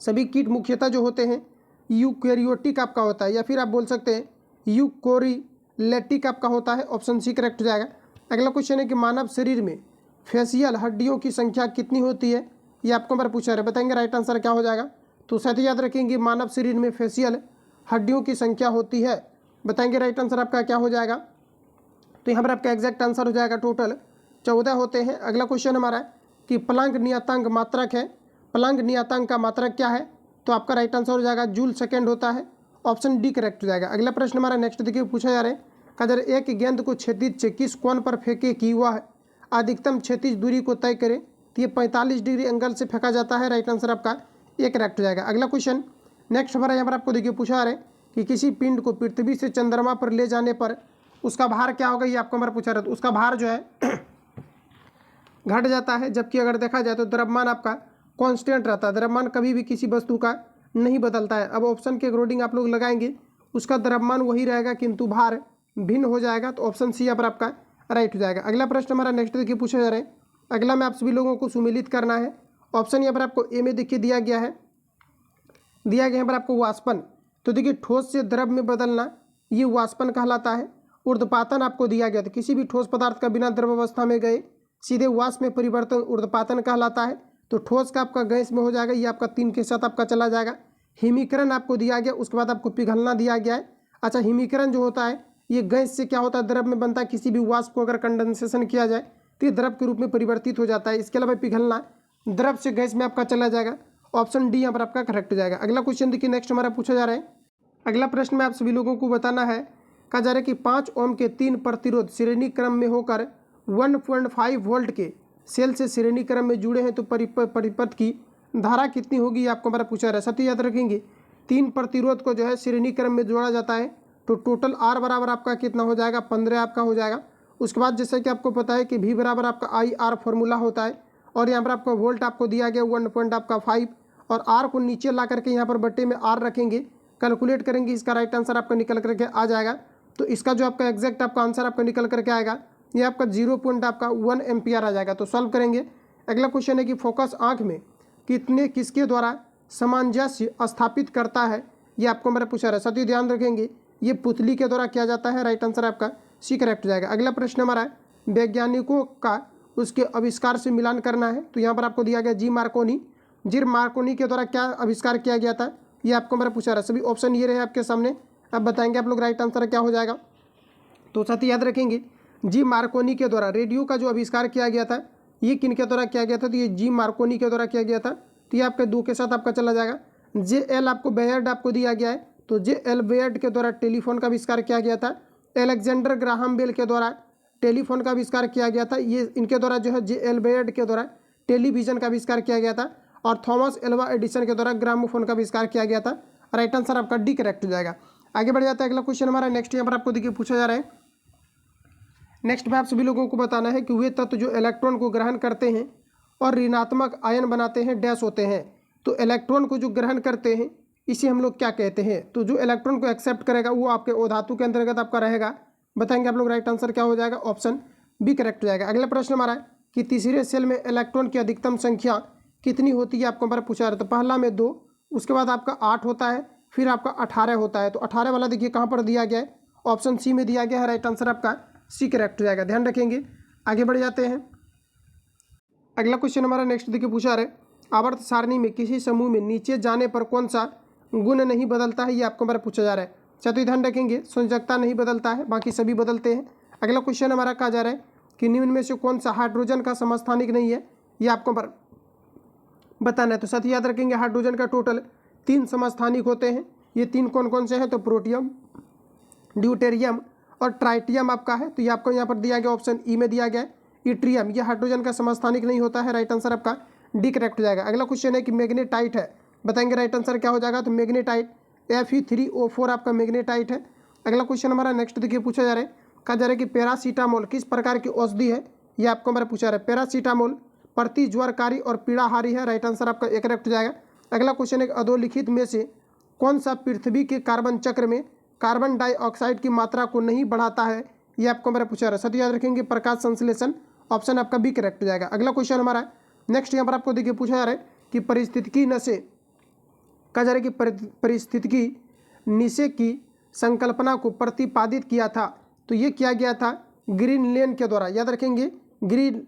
A: सभी कीट मुख्यतः जो होते हैं यूकैरियोटिक आपका होता है, या फिर आप बोल सकते हैं यूकोरिलेटिक आपका होता है। ऑप्शन सी करेक्ट हो जाएगा। अगला क्वेश्चन है कि मानव शरीर में फेशियल हड्डियों की संख्या कितनी होती है, ये आपको हमारा पूछा है, बताएंगे राइट आंसर क्या हो जाएगा। तो साथ ही याद रखेंगे मानव शरीर में फेशियल हड्डियों की संख्या होती है, बताएंगे राइट आंसर आपका क्या हो जाएगा। तो यहाँ पर आपका एग्जैक्ट आंसर हो जाएगा टोटल 14 होते हैं। अगला क्वेश्चन हमारा है कि प्लांक नियतांक मात्रक है, प्लांक नियतांक का मात्रक क्या है, तो आपका राइट आंसर हो जाएगा जूल सेकेंड होता है। ऑप्शन डी करेक्ट हो जाएगा। अगला प्रश्न हमारा नेक्स्ट देखिए पूछा जा रहा है, कहा जा रहा है एक गेंद को क्षैतिज से किस कोण पर फेंके कि वह अधिकतम क्षैतिज दूरी को तय करे, तो ये 45 डिग्री एंगल से फेंका जाता है। राइट आंसर आपका ये करेक्ट हो जाएगा। अगला क्वेश्चन नेक्स्ट हमारा यहाँ पर आपको देखिए पूछा जा रहा है कि किसी पिंड को पृथ्वी से चंद्रमा पर ले जाने पर उसका भार क्या होगा, ये आपको हमारा पूछा रहा है। तो उसका भार जो है घट जाता है, जबकि अगर देखा जाए तो द्रव्यमान आपका कांस्टेंट रहता है, द्रव्यमान कभी भी किसी वस्तु का नहीं बदलता है। अब ऑप्शन के अकॉर्डिंग आप लोग लगाएंगे, उसका द्रव्यमान वही रहेगा किंतु भार भिन्न हो जाएगा। तो ऑप्शन सी यहाँ पर आपका राइट हो जाएगा। अगला प्रश्न हमारा नेक्स्ट देखिए पूछा जा रहा है, अगला में आप सभी लोगों को सुमेलित करना है। ऑप्शन यहाँ पर आपको ए में देखिए दिया गया है, दिया गया यहाँ पर आपको वाष्पन। तो देखिए ठोस से द्रव में बदलना ये वाष्पन कहलाता है। ऊर्ध्वपातन आपको दिया गया था, किसी भी ठोस पदार्थ का बिना द्रव अवस्था में गए सीधे वाष्प में परिवर्तन ऊर्ध्वपातन कहलाता है। तो ठोस का आपका गैस में हो जाएगा, ये आपका 3 के साथ आपका चला जाएगा। हिमीकरण आपको दिया गया, उसके बाद आपको पिघलना दिया गया है। अच्छा हिमीकरण जो होता है ये गैस से क्या होता है, द्रव में बनता है। किसी भी वाष्प को अगर कंडेंसेशन किया जाए तो ये द्रव के रूप में परिवर्तित हो जाता है। इसके अलावा पिघलना द्रव से गैस में आपका चला जाएगा। ऑप्शन डी यहाँ पर आपका करेक्ट हो जाएगा। अगला क्वेश्चन देखिए नेक्स्ट हमारा पूछा जा रहा है, अगला प्रश्न में आप सभी लोगों को बताना है, कहा जा रहा है कि 5 ओम के 3 प्रतिरोध श्रेणी क्रम में होकर 1.5 वोल्ट के सेल से श्रेणी क्रम में जुड़े हैं, तो परिपथ की धारा कितनी होगी, आपको हमारा पूछा रहा है। साथ ही याद रखेंगे 3 प्रतिरोध को जो है श्रेणी क्रम में जोड़ा जाता है, तो टोटल आर बराबर आपका कितना हो जाएगा, 15 आपका हो जाएगा। उसके बाद जैसे कि आपको पता है कि भी बराबर आपका आई आर फॉर्मूला होता है, और यहाँ पर आपका वोल्ट आपको दिया गया 1.5, और आर को नीचे ला करके यहाँ पर बट्टे में आर रखेंगे, कैलकुलेट करेंगे, इसका राइट आंसर आपका निकल करके आ जाएगा। तो इसका जो आपका एग्जैक्ट आपका आंसर आपका निकल करके आएगा, ये आपका 0.1 एम्पियर आ जाएगा। तो सॉल्व करेंगे। अगला क्वेश्चन है कि फोकस आँख में किसके द्वारा सामंजस्य स्थापित करता है, ये आपको हमारा पूछा रहा है। साथ ही ध्यान रखेंगे ये पुतली के द्वारा किया जाता है। राइट आंसर आपका सी करेक्ट हो जाएगा। अगला प्रश्न हमारा है वैज्ञानिकों का उसके आविष्कार से मिलान करना है। तो यहाँ पर आपको दिया गया जी मार्कोनी के द्वारा क्या आविष्कार किया गया था, ये आपको हमारा पूछा रहा है। सभी ऑप्शन ये रहे आपके सामने, अब बताएंगे आप लोग राइट आंसर क्या हो जाएगा। तो साथ ही याद रखेंगे जी मार्कोनी के द्वारा रेडियो का जो आविष्कार किया गया था ये किन के द्वारा किया गया था, तो ये जी मार्कोनी के द्वारा किया गया था। तो ये आपके 2 के साथ आपका चला जाएगा। JL आपको बेयर्ड आपको दिया गया है, तो JL बेयर्ड के द्वारा टेलीफोन का आविष्कार किया गया था। अलेक्जेंडर ग्राहम बेल के द्वारा टेलीफोन का आविष्कार किया गया था। ये इनके द्वारा जो है JL बेयर्ड के द्वारा टेलीविजन का आविष्कार किया गया था, और थॉमस एल्वा एडिसन के द्वारा ग्रामोफोन का आविष्कार किया गया था। राइट आंसर आपका डी करेक्ट हो जाएगा। आगे बढ़ जाता है अगला क्वेश्चन हमारा नेक्स्ट यहाँ पर आपको देखिए पूछा जा रहा है। नेक्स्ट में आप सभी लोगों को बताना है कि वे तत्व जो इलेक्ट्रॉन को ग्रहण करते हैं और ऋणात्मक आयन बनाते हैं डैश होते हैं। तो इलेक्ट्रॉन को जो ग्रहण करते हैं इसे हम लोग क्या कहते हैं, तो जो इलेक्ट्रॉन को एक्सेप्ट करेगा वो आपके ओ धातु के अंतर्गत आपका रहेगा। बताएंगे आप लोग राइट आंसर क्या हो जाएगा, ऑप्शन बी करेक्ट हो जाएगा। अगला प्रश्न हमारा है कि तीसरे सेल में इलेक्ट्रॉन की अधिकतम संख्या कितनी होती है, आपको हमारा पूछा रहा है। तो पहला में 2, उसके बाद आपका 8 होता है, फिर आपका 18 होता है। तो 18 वाला देखिए कहाँ पर दिया गया है, ऑप्शन सी में दिया गया है। राइट आंसर आपका सी करेक्ट हो जाएगा, ध्यान रखेंगे। आगे बढ़ जाते हैं। अगला क्वेश्चन हमारा नेक्स्ट देखिए पूछा रहे, आवर्त सारणी में किसी समूह में नीचे जाने पर कौन सा गुण नहीं बदलता है, ये आपको हमारा पूछा जा रहा है। तो ध्यान रखेंगे संयोजकता नहीं बदलता है, बाकी सभी बदलते हैं। अगला क्वेश्चन हमारा कहा जा रहा है कि निम्न में से कौन सा हाइड्रोजन का समस्थानिक नहीं है, ये आपको बताना है। तो साथ ही याद रखेंगे हाइड्रोजन का टोटल 3 समस्थानिक होते हैं। ये 3 कौन कौन से हैं, तो प्रोटियम, ड्यूटेरियम और ट्राइटियम आपका है। तो ये आपको यहाँ पर दिया गया ऑप्शन ई में दिया गया है इट्रियम, ये हाइड्रोजन का समस्थानिक नहीं होता है। राइट आंसर आपका डी करेक्ट हो जाएगा। अगला क्वेश्चन है कि मैग्नेटाइट है, बताएंगे राइट आंसर क्या हो जाएगा, तो मैग्नेटाइट Fe3O4 आपका मैग्नेटाइट है। अगला क्वेश्चन हमारा नेक्स्ट देखिए पूछा जा रहा है, कहा जा रहा है कि पैरासीटामोल किस प्रकार की औषधि है, ये आपको हमारा पूछा जा रहा है। पैरासीटामोल प्रतिज्वरकारी और पीड़ाहारी है। राइट आंसर आपका एक करेक्ट हो जाएगा। अगला क्वेश्चन है अधोलिखित में से कौन सा पृथ्वी के कार्बन चक्र में कार्बन डाइऑक्साइड की मात्रा को नहीं बढ़ाता है, ये आपको हमारा पूछा जा रहा है। साथ ही याद रखेंगे प्रकाश संश्लेषण, ऑप्शन आपका बी करेक्ट हो जाएगा। अगला क्वेश्चन हमारा नेक्स्ट यहाँ पर आपको देखिए पूछा जा रहा है कि पारिस्थितिकी नशे, कहा जा रहा है कि पारिस्थितिकी निशे की संकल्पना को प्रतिपादित किया था, तो ये किया गया था ग्रीनलैंड के द्वारा। याद रखेंगे ग्रीन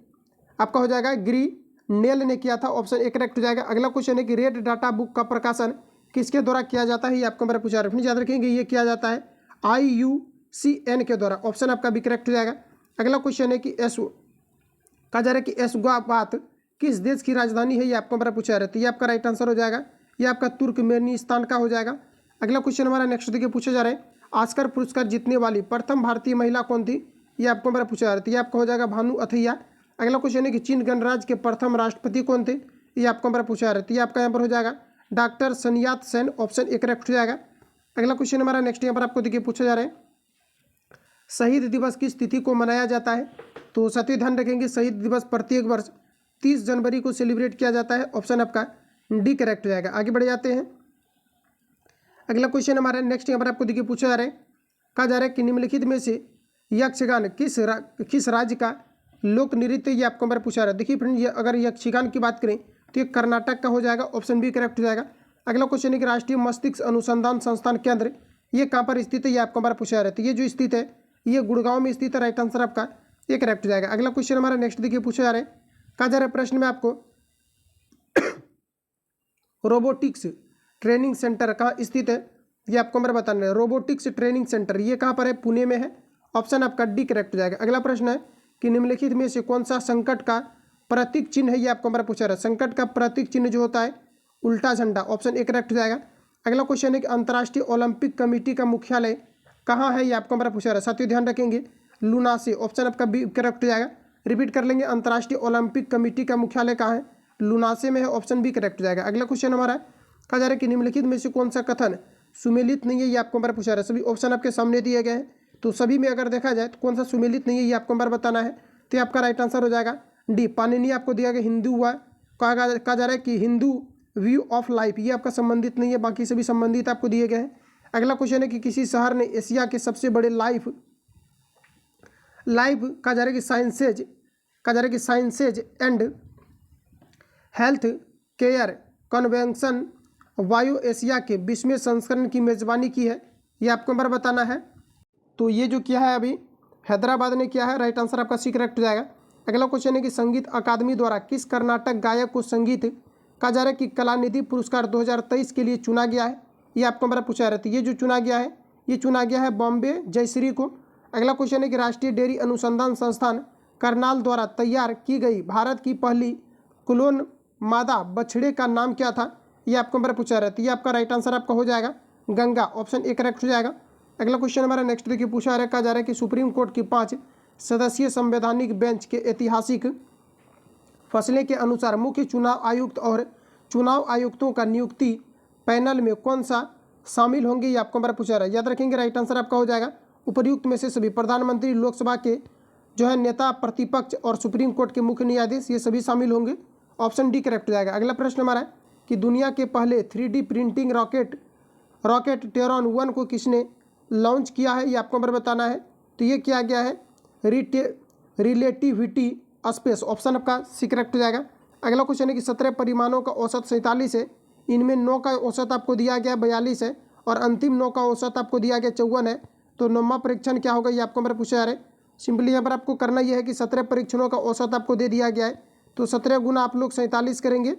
A: आपका हो जाएगा ग्रीनेल ने किया था, ऑप्शन ए करेक्ट हो जाएगा। अगला क्वेश्चन है कि रेड डाटा बुक का प्रकाशन किसके द्वारा किया जाता है, ये आपको हमारा पूछा रहा है। याद रखेंगे ये किया जाता है IUCN के द्वारा, ऑप्शन आपका भी करेक्ट हो जाएगा। अगला क्वेश्चन है कि कहा जा रहा है कि एशगाबाद किस देश की राजधानी है, ये आपको हमारा पूछा रहा है। तो ये आपका राइट आंसर हो जाएगा, ये आपका तुर्कमेनिस्तान का हो जाएगा। अगला क्वेश्चन हमारा नेक्स्ट देखिए पूछा जा रहा है, ऑस्कर पुरस्कार जीतने वाली प्रथम भारतीय महिला कौन थी, ये आपको हमारा पूछा जा रहा है। तो ये आपका हो जाएगा भानु अथैया। अगला क्वेश्चन है कि चीन गणराज्य के प्रथम राष्ट्रपति कौन थे, ये आपको हमारा पूछा जा रहा है। तो ये आपका यहाँ पर हो जाएगा doctor Sun Yat Sen, option A correct हो जाएगा। अगला क्वेश्चन हमारा नेक्स्ट यहाँ पर आपको देखिए पूछा जा रहा है, शहीद दिवस किस तिथि को मनाया जाता है, तो साथियों ध्यान रखेंगे शहीद दिवस प्रत्येक वर्ष 30 जनवरी को सेलिब्रेट किया जाता है, ऑप्शन आपका डी करेक्ट हो जाएगा। आगे बढ़ जाते हैं। अगला क्वेश्चन हमारा नेक्स्ट यहाँ पर आपको देखिए पूछा जा रहा है, कहा जा रहा है कि निम्नलिखित में से यक्षगान किस राज्य का लोक नृत्य, ये आपको हमारा पूछा जा रहा है। देखिए फ्रेंड, ये अगर यक्षगान की बात करें तो ये कर्नाटक का हो जाएगा, ऑप्शन बी करेक्ट हो जाएगा। अगला क्वेश्चन है कि राष्ट्रीय मस्तिष्क अनुसंधान संस्थान केंद्र ये कहाँ पर स्थित है, ये आपको हमारा पूछा जा रहा है। तो ये जो स्थित है ये गुड़गांव में स्थित है। राइट आंसर आपका ये करेक्ट हो जाएगा। अगला क्वेश्चन हमारा नेक्स्ट देखिए पूछा जा रहा है, कहा जा रहा है प्रश्न में आपको रोबोटिक्स ट्रेनिंग सेंटर कहाँ स्थित है, ये आपको हमारा बताना है। रोबोटिक्स ट्रेनिंग सेंटर ये कहाँ पर है, पुणे में है, ऑप्शन आपका डी करेक्ट हो जाएगा। अगला प्रश्न है कि निम्नलिखित में से कौन सा संकट का प्रतीक चिन्ह है, ये आपको हमारा पूछा रहा है। संकट का प्रतीक चिन्ह जो होता है उल्टा झंडा, ऑप्शन ए करेक्ट हो जाएगा। अगला क्वेश्चन है कि अंतर्राष्ट्रीय ओलंपिक कमेटी का मुख्यालय कहाँ है, ये आपको हमारा पूछा रहा है। साथियों ध्यान रखेंगे लूना से, ऑप्शन आपका बी करेक्ट हो जाएगा। रिपीट कर लेंगे, अंतर्राष्ट्रीय ओलंपिक कमेटी का मुख्यालय कहाँ है, लुनासे में है, ऑप्शन बी करेक्ट हो जाएगा। अगला क्वेश्चन हमारा कहा जा रहा है कि निम्नलिखित में से कौन सा कथन सुमेलित नहीं है, ये आपको हमारा पूछा रहा है। सभी ऑप्शन आपके सामने दिए गए हैं, तो सभी में अगर देखा जाए तो कौन सा सुमेलित नहीं है, ये आपको हमारा बताना है। तो आपका राइट आंसर हो जाएगा डी, पाणिनि आपको दिया गया हिंदू हुआ, कहा जा रहा है कि हिंदू व्यू ऑफ लाइफ, ये आपका संबंधित नहीं है, बाकी सभी संबंधित आपको दिए गए हैं। अगला क्वेश्चन है कि किसी शहर ने एशिया के सबसे बड़े लाइफ कहा जा रहा है कि sciences and health care convention वायु एशिया के 20वें संस्करण की मेजबानी की है, ये आपको हमारा बताना है। तो ये जो किया है अभी हैदराबाद ने किया है, राइट आंसर आपका सी करेक्ट हो जाएगा। अगला क्वेश्चन है कि संगीत अकादमी द्वारा किस कर्नाटक गायक को संगीत कहा जा रहा है कि कलानिधि पुरस्कार 2023 के लिए चुना गया है, ये आपको हमारा पूछा रहता है। ये जो चुना गया है ये चुना गया है बॉम्बे जयश्री को। अगला क्वेश्चन है कि राष्ट्रीय डेयरी अनुसंधान संस्थान करनाल द्वारा तैयार की गई भारत की पहली क्लोन मादा बछड़े का नाम क्या था, ये आपको हमारा पूछा रहता है। ये आपका राइट आंसर आपका हो जाएगा गंगा, ऑप्शन ए करेक्ट हो जाएगा। अगला क्वेश्चन हमारा नेक्स्ट देखिए पूछा रहा, कहा जा रहा है कि सुप्रीम कोर्ट की 5 सदस्यीय संवैधानिक बेंच के ऐतिहासिक फैसले के अनुसार मुख्य चुनाव आयुक्त और चुनाव आयुक्तों का नियुक्ति पैनल में कौन सा शामिल होंगे, ये आपको हमारा पूछा रहा है। याद रखेंगे राइट आंसर आपका हो जाएगा उपर्युक्त में से सभी, प्रधानमंत्री, लोकसभा के जो है नेता प्रतिपक्ष और सुप्रीम कोर्ट के मुख्य न्यायाधीश, ये सभी शामिल होंगे, ऑप्शन डी करेक्ट हो जाएगा। अगला प्रश्न हमारा है कि दुनिया के पहले 3D प्रिंटिंग रॉकेट टेरॉन 1 को किसने लॉन्च किया है, ये आपको हमारा बताना है। तो ये किया गया है रिलेटिविटी स्पेस, ऑप्शन आपका सी करेक्ट हो जाएगा। अगला क्वेश्चन है कि 17 परिमाणों का औसत 47 है, इनमें 9 का औसत आपको दिया गया 42 है और अंतिम 9 का औसत आपको दिया गया 54 है। तो 9वां परीक्षण क्या होगा, ये आपको हमारा पूछा जा रहा है। सिंपली यहाँ पर आपको करना यह है कि 17 परीक्षणों का औसत आपको दे दिया गया है, तो 17 गुना आप लोग 47 करेंगे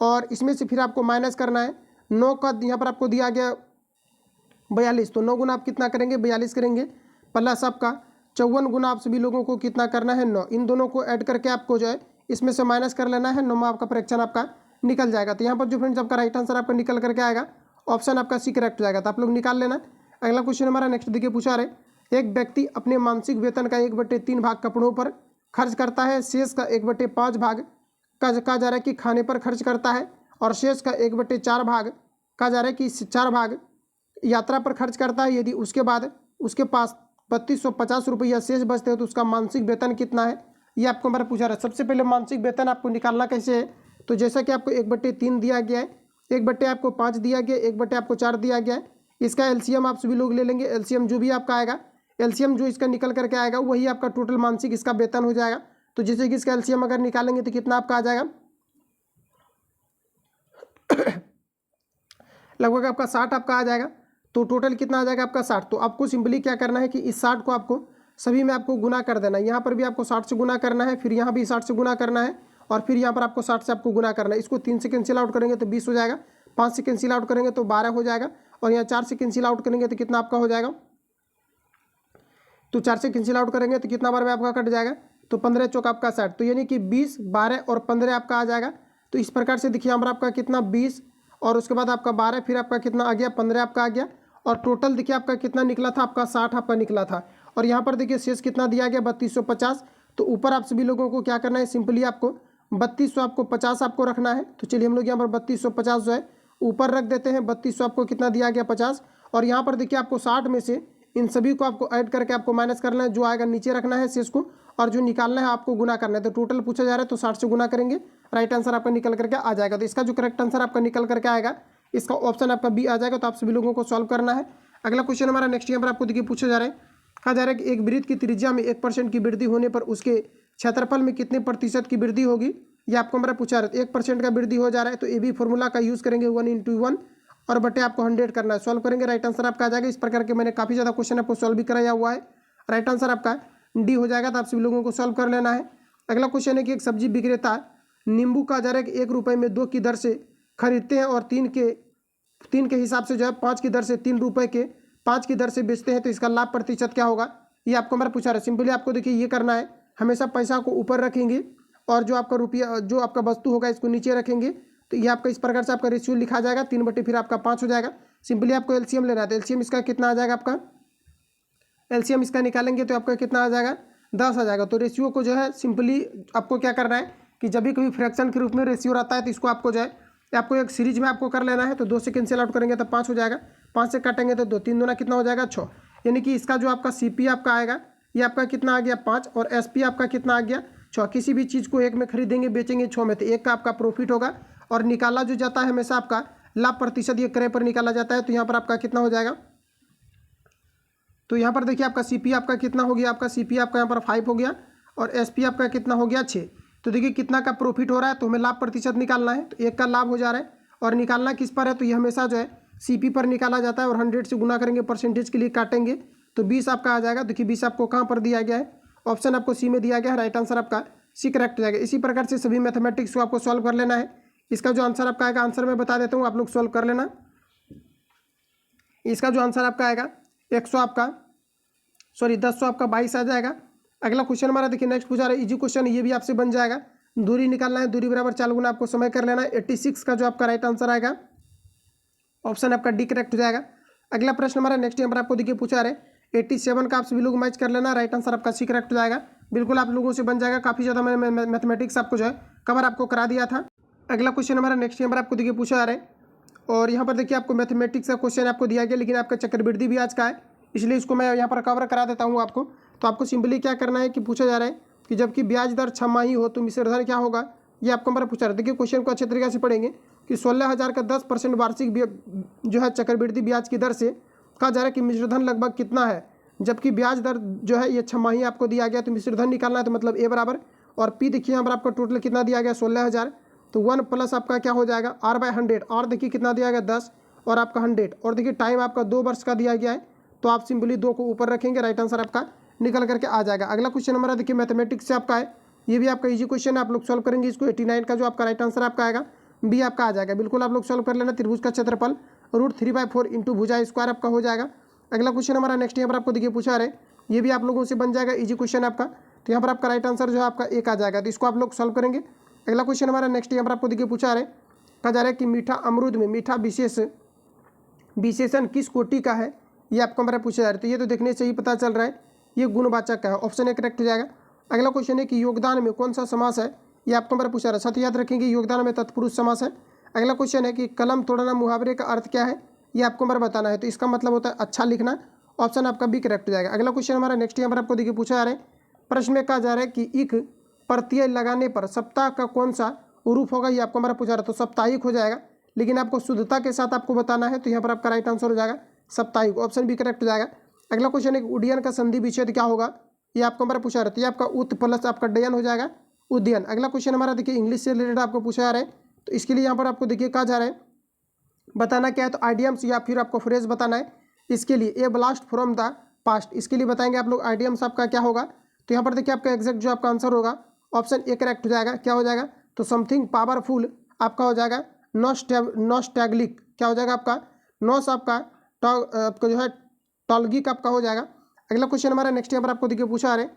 A: और इसमें से फिर आपको माइनस करना है। 9 का यहाँ पर आपको दिया गया 42, तो 9 गुना आप कितना करेंगे 42 करेंगे, प्लस आपका 54 गुना आप सभी लोगों को कितना करना है 9। इन दोनों को ऐड करके आपको जो है इसमें से माइनस कर लेना है, 9 में आपका फ्रैक्शन आपका निकल जाएगा। तो यहाँ पर जो फ्रेंड्स आपका राइट आंसर आपका निकल करके आएगा ऑप्शन आपका सी करेक्ट हो जाएगा। तो आप लोग निकाल लेना। अगला क्वेश्चन हमारा नेक्स्ट देखिए पूछा रहे, एक व्यक्ति अपने मासिक वेतन का 1/3 भाग कपड़ों पर खर्च करता है, शेष का 1/5 भाग कहा जा रहा है कि खाने पर खर्च करता है, और शेष का 1/4 भाग कहा जा रहा है कि 4 भाग यात्रा पर खर्च करता है। यदि उसके बाद उसके पास 3250 रुपया शेष बचते हैं तो उसका मासिक वेतन कितना है, ये आपको हमारा पूछा रहा है। सबसे पहले मासिक वेतन आपको निकालना कैसे है, तो जैसा कि आपको 1/3 दिया गया है, 1/5 दिया गया है, 1/4 दिया गया है। इसका एलसीएम आप सभी लोग ले लेंगे। एलसीएम जो भी आपका आएगा, एलसीएम जो इसका निकल करके आएगा वही आपका टोटल मासिक इसका वेतन हो जाएगा। तो जैसे कि इसका एलसीएम अगर निकालेंगे तो कितना आपका आ जाएगा, लगभग आपका 60 आपका आ जाएगा। तो टोटल कितना आ जाएगा आपका 60। तो आपको सिंपली क्या करना है कि इस 60 को आपको सभी में आपको गुना कर देना है। यहाँ पर भी आपको 60 से गुना करना है, फिर यहाँ भी 60 से गुना करना है, और फिर यहाँ पर आपको 60 से आपको गुना करना है। इसको 3 से कैंसिल आउट करेंगे तो 20 हो जाएगा, 5 से कैंसिल आउट करेंगे तो 12 हो जाएगा, और यहाँ 4 से कैंसिल आउट करेंगे तो कितना आपका हो जाएगा, तो 4 से कैंसिल आउट करेंगे तो कितना बार में आपका कट जाएगा, तो 15 चौक आपका 60। तो यानी कि 20, 12 और 15 आपका आ जाएगा। तो इस प्रकार से देखिए यहाँ पर आपका कितना 20 और उसके बाद आपका 12, फिर आपका कितना आ गया 15 आपका आ गया, और टोटल देखिए आपका कितना निकला था, आपका 60 आपका निकला था। और यहाँ पर देखिए शेष कितना दिया गया 3250। तो ऊपर आप सभी लोगों को क्या करना है, सिंपली आपको 3200 आपको 50 आपको रखना है। तो चलिए हम लोग यहाँ पर 3250 जो है ऊपर रख देते हैं। 3200 आपको कितना दिया गया 50, और यहाँ पर देखिए आपको 60 में से इन सभी को आपको ऐड करके आपको माइनस करना है, जो आएगा नीचे रखना है शेष को, और जो निकालना है आपको गुना करना है। तो टोटल पूछा जा रहा है तो 60 से गुना करेंगे, राइट आंसर आपका निकल करके आ जाएगा। तो इसका जो करेक्ट आंसर आपका निकल करके आएगा, इसका ऑप्शन आपका बी आ जाएगा। तो आप सभी लोगों को सॉल्व करना है। अगला क्वेश्चन हमारा नेक्स्ट यहाँ पर आपको देखिए पूछा जा रहा है, कहा जा रहा है कि एक वृत्त की त्रिज्या में 1% की वृद्धि होने पर उसके क्षेत्रफल में कितने प्रतिशत की वृद्धि होगी, ये आपको हमारा पूछा रहा है। 1% का वृद्धि हो जा रहा है तो ए बी फॉर्मूला का यूज़ करेंगे 1/1 और बटे आपको 100 करना है। सॉल्व करेंगे, राइट आंसर आपका आ जाएगा। इस प्रकार के मैंने काफ़ी ज़्यादा क्वेश्चन आपको सॉल्व भी कराया हुआ है। राइट आंसर आपका डी हो जाएगा। तो आप सभी लोगों को सॉल्व कर लेना है। अगला क्वेश्चन है कि एक सब्जी विक्रेता नींबू का जा रहा है कि 1 रुपये में 2 की दर से खरीदते हैं, और 3 के हिसाब से जो है 5 की दर से 3 रुपये के 5 की दर से बेचते हैं, तो इसका लाभ प्रतिशत क्या होगा, ये आपको हमारा पूछा रहा है। सिंपली आपको देखिए ये करना है, हमेशा पैसा को ऊपर रखेंगे और जो आपका रुपया जो आपका वस्तु होगा इसको नीचे रखेंगे। तो ये आपका इस प्रकार से आपका रेशियो लिखा जाएगा, 3 बटे फिर आपका 5 हो जाएगा। सिंपली आपको एलसीएम लेना है। तो एलसीएम इसका कितना आ जाएगा, आपका एलसीएम इसका निकालेंगे तो आपका कितना आ जाएगा 10 आ जाएगा। तो रेशियो को जो है सिंपली आपको क्या करना है कि जब भी कभी फ्रैक्शन के रूप में रेशियो रहता है तो इसको आपको जो है आपको एक सीरीज में आपको कर लेना है। तो 2 से कैंसिल आउट करेंगे तो 5 हो जाएगा, 5 से काटेंगे तो 2, 3 दूना कितना हो जाएगा 6। यानी कि इसका जो आपका सीपी आपका आएगा ये आपका कितना आ गया 5, और एसपी आपका कितना आ गया 6। किसी भी चीज़ को 1 में खरीदेंगे बेचेंगे 6 में, तो 1 का आपका प्रॉफिट होगा। और निकाला जो जाता है हमेशा आपका लाभ प्रतिशत ये क्रय पर निकाला जाता है। तो यहाँ पर आपका कितना हो जाएगा, तो यहाँ पर देखिए आपका सीपी आपका कितना हो गया, आपका सीपी आपका यहाँ पर 5 हो गया, और एसपी आपका कितना हो गया 6। तो देखिए कितना का प्रॉफिट हो रहा है, तो हमें लाभ प्रतिशत निकालना है। तो 1 का लाभ हो जा रहा है, और निकालना किस पर है, तो ये हमेशा जो है सीपी पर निकाला जाता है, और 100 से गुना करेंगे, परसेंटेज के लिए काटेंगे तो 20 आपका आ जाएगा। देखिए 20 आपको कहाँ पर दिया गया है, ऑप्शन आपको सी में दिया गया है। राइट आंसर आपका सी करेक्ट हो जाएगा। इसी प्रकार से सभी मैथमेटिक्स को आपको सॉल्व कर लेना है। इसका जो आंसर आपका आएगा, आंसर मैं बता देता हूँ, आप लोग सॉल्व कर लेना। इसका जो आंसर आपका आएगा 10 आपका 22 आ जाएगा। अगला क्वेश्चन हमारा देखिए नेक्स्ट पूछा रहा है, इजी क्वेश्चन, ये भी आपसे बन जाएगा। दूरी निकालना है, दूरी बराबर 4 गुना आपको समय कर लेना है। 86 का जो आपका राइट आंसर आएगा, ऑप्शन आपका डी करेक्ट हो जाएगा। अगला प्रश्न हमारा नेक्स्ट यहाँ पर आपको देखिए पूछा रहे 87 का आप सभी लोग मैच कर लेना, राइट आंसर आपका सी करेक्ट हो जाएगा। बिल्कुल आप लोगों से बन जाएगा। काफ़ी ज़्यादा मैंने मैथमेटिक्स आपको जो है कवर आपको करा दिया था। अगला क्वेश्चन हमारा नेक्स्ट यहाँ पर आपको देखिए पूछा जा रहा है, और यहाँ पर देखिए आपको मैथमेटिक्स का क्वेश्चन आपको दिया गया, लेकिन आपका चक्रवृद्धि ब्याज का है, इसलिए इसको मैं यहाँ पर कवर करा देता हूँ आपको। तो आपको सिंपली क्या करना है कि पूछा जा रहा है कि जबकि ब्याज दर 6 माही हो तो मिश्र दर क्या होगा, ये आपको हमारा पूछा रहा है। देखिए क्वेश्चन को अच्छे तरीके से पढ़ेंगे कि 16,000 का 10% वार्षिक जो है चक्रवृद्धि ब्याज की दर से कहा जा रहा है कि मिश्रधन लगभग कितना है, जबकि ब्याज दर जो है ये 6 माही आपको दिया गया। तो मिश्रधन निकालना है, तो मतलब ए बराबर, और पी देखिए यहाँ पर आपको टोटल कितना दिया गया 16,000, तो 1 प्लस आपका क्या हो जाएगा r/100, और देखिए कितना दिया गया 10 और आपका 100, और देखिए टाइम आपका 2 वर्ष का दिया गया है। तो आप सिंपली 2 को ऊपर रखेंगे, राइट आंसर आपका निकल करके आ जाएगा। अगला क्वेश्चन हमारा देखिए मैथमेटिक्स से आपका है, ये भी आपका इजी क्वेश्चन है, आप लोग सॉल्व करेंगे इसको। 89 का जो आपका राइट आंसर आपका आएगा बी आपका आ जाएगा। बिल्कुल आप लोग सॉल्व कर लेना। त्रिभुज का क्षेत्रफल √3/4 इंटू भुजा स्क्वायर आपका हो जाएगा। अगला क्वेश्चन हमारा नेक्स्ट यहाँ पर आपको देखिए पूछा रहे ये भी आप लोगों से बन जाएगा, इजी क्वेश्चन आपका। तो यहाँ पर आपका राइट आंसर जो है आपका एक आ जाएगा। तो इसको आप लोग सॉल्व करेंगे। अगला क्वेश्चन हमारा नेक्स्ट यहाँ पर आपको देखिए पूछा है, कहा जा रहा है कि मीठा अमरूद में मीठा विशेषण किस कोटि का है, ये आपको हमारा पूछा जा रहा है। तो ये तो देखने से ही पता चल रहा है ये गुणवाचक का है, ऑप्शन ए करेक्ट हो जाएगा। अगला क्वेश्चन है कि योगदान में कौन सा समास है, ये आपको हमारा पूछा रहा है। साथ ही याद रखेंगे योगदान में तत्पुरुष समास है। अगला क्वेश्चन है कि कलम तोड़ना मुहावरे का अर्थ क्या है, ये आपको हमारा बताना है। तो इसका मतलब होता है अच्छा लिखना, ऑप्शन आपका बी करेक्ट हो जाएगा। अगला क्वेश्चन हमारा नेक्स्ट यहाँ पर आपको देखिए पूछा जा रहा है, प्रश्न में कहा जा रहा है कि इक प्रत्यय लगाने पर सप्ताह का कौन सा रूप होगा, ये आपको हमारा पूछा रहा है। तो साप्ताहिक हो जाएगा, लेकिन आपको शुद्धता के साथ आपको बताना है। तो यहाँ पर आपका राइट आंसर हो जाएगा साप्ताहिक, ऑप्शन बी करेक्ट हो जाएगा। अगला क्वेश्चन है उड्डयन का संधि विच्छेद क्या होगा, ये आपको हमारा पूछा रहता है। ये आपका उत प्लस आपका डयन हो जाएगा, उद्यन। अगला क्वेश्चन हमारा देखिए इंग्लिश से रिलेटेड आपको पूछा जा रहा है। तो इसके लिए यहाँ पर आपको देखिए कहा जा रहा है बताना क्या है, तो आइडियम्स या फिर आपको फ्रेज बताना है। इसके लिए ए ब्लास्ट फ्रॉम द पास्ट, इसके लिए बताएंगे आप लोग आइडियम्स आपका क्या होगा। तो यहाँ पर देखिए आपका एग्जैक्ट जो आपका आंसर होगा ऑप्शन ए करेक्ट हो जाएगा। क्या हो जाएगा, तो समथिंग पावरफुल आपका हो जाएगा नॉस्टैल्जिक, क्या हो जाएगा आपका नॉस आपका आपका जो है टॉल्गिक आपका हो जाएगा। अगला क्वेश्चन हमारा नेक्स्ट यहाँ पर आपको देखिए पूछा है,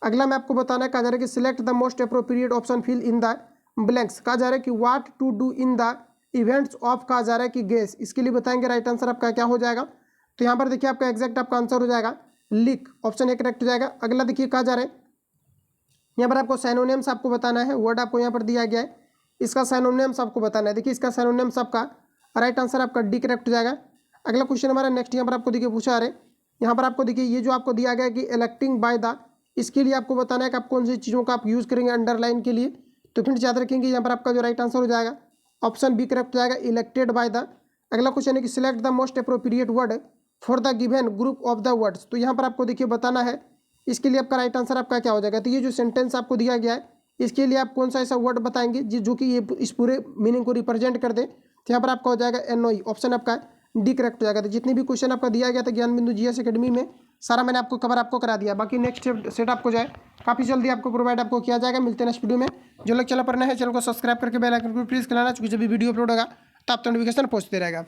A: अगला में आपको बताना है, कहा जा रहा है कि select the most appropriate option fill in the blanks. कहा जा रहा है कि what to do in the events of, कहा जा रहा है कि गेस, इसके लिए बताएंगे राइट आंसर आपका क्या हो जाएगा। तो यहाँ पर देखिए आपका एग्जैक्ट आपका आंसर हो जाएगा लीक, ऑप्शन ए करेक्ट हो जाएगा। अगला देखिए कहा जा रहा है यहाँ पर आपको साइनोनिम्स आपको बताना है, वर्ड आपको यहाँ पर दिया गया है, इसका साइनोनिम्स आपको बताना है। देखिए इसका साइनोनिम्स आपका राइट आंसर आपका डी करेक्ट हो जाएगा। अगला क्वेश्चन हमारा नेक्स्ट यहाँ पर आपको देखिए पूछा आ रहा है, यहाँ पर आपको देखिए ये जो आपको दिया गया है कि इलेक्टिंग बाय द, इसके लिए आपको बताना है कि आप कौन सी चीज़ों का आप यूज़ करेंगे अंडरलाइन के लिए। तो फ्रेंड्स याद रखेंगे यहाँ पर आपका जो राइट आंसर हो जाएगा ऑप्शन बी करेक्ट हो जाएगा, इलेक्टेड बाय द। अगला क्वेश्चन है कि select the most appropriate word for the given group of the words. तो यहाँ पर आपको देखिए बताना है, इसके लिए आपका राइट आंसर आपका क्या हो जाएगा। तो ये जो सेंटेंस आपको दिया गया है इसके लिए आप कौन सा ऐसा वर्ड बताएंगे जो कि ये इस पूरे मीनिंग को रिप्रेजेंट कर दे। तो यहाँ पर आपका हो जाएगा एनओई, ऑप्शन आपका डी करेक्ट हो जाएगा। तो जितनी भी क्वेश्चन आपका दिया गया था ज्ञान बिंदु जीएस एकेडमी में सारा मैंने आपको कवर आपको करा दिया। बाकी नेक्स्ट सेट आपको जाए काफ़ी जल्दी आपको प्रोवाइड आपको किया जाएगा। मिलते हैं नेक्स्ट वीडियो में। जो लोग चैनल पर नए हैं चैनल को सब्सक्राइब करके बेल आइकन को प्रेस कर लेना, क्योंकि जब भी वीडियो अपलोड होगा तो आप तो नोटिफिकेशन पहुंचते रहेगा।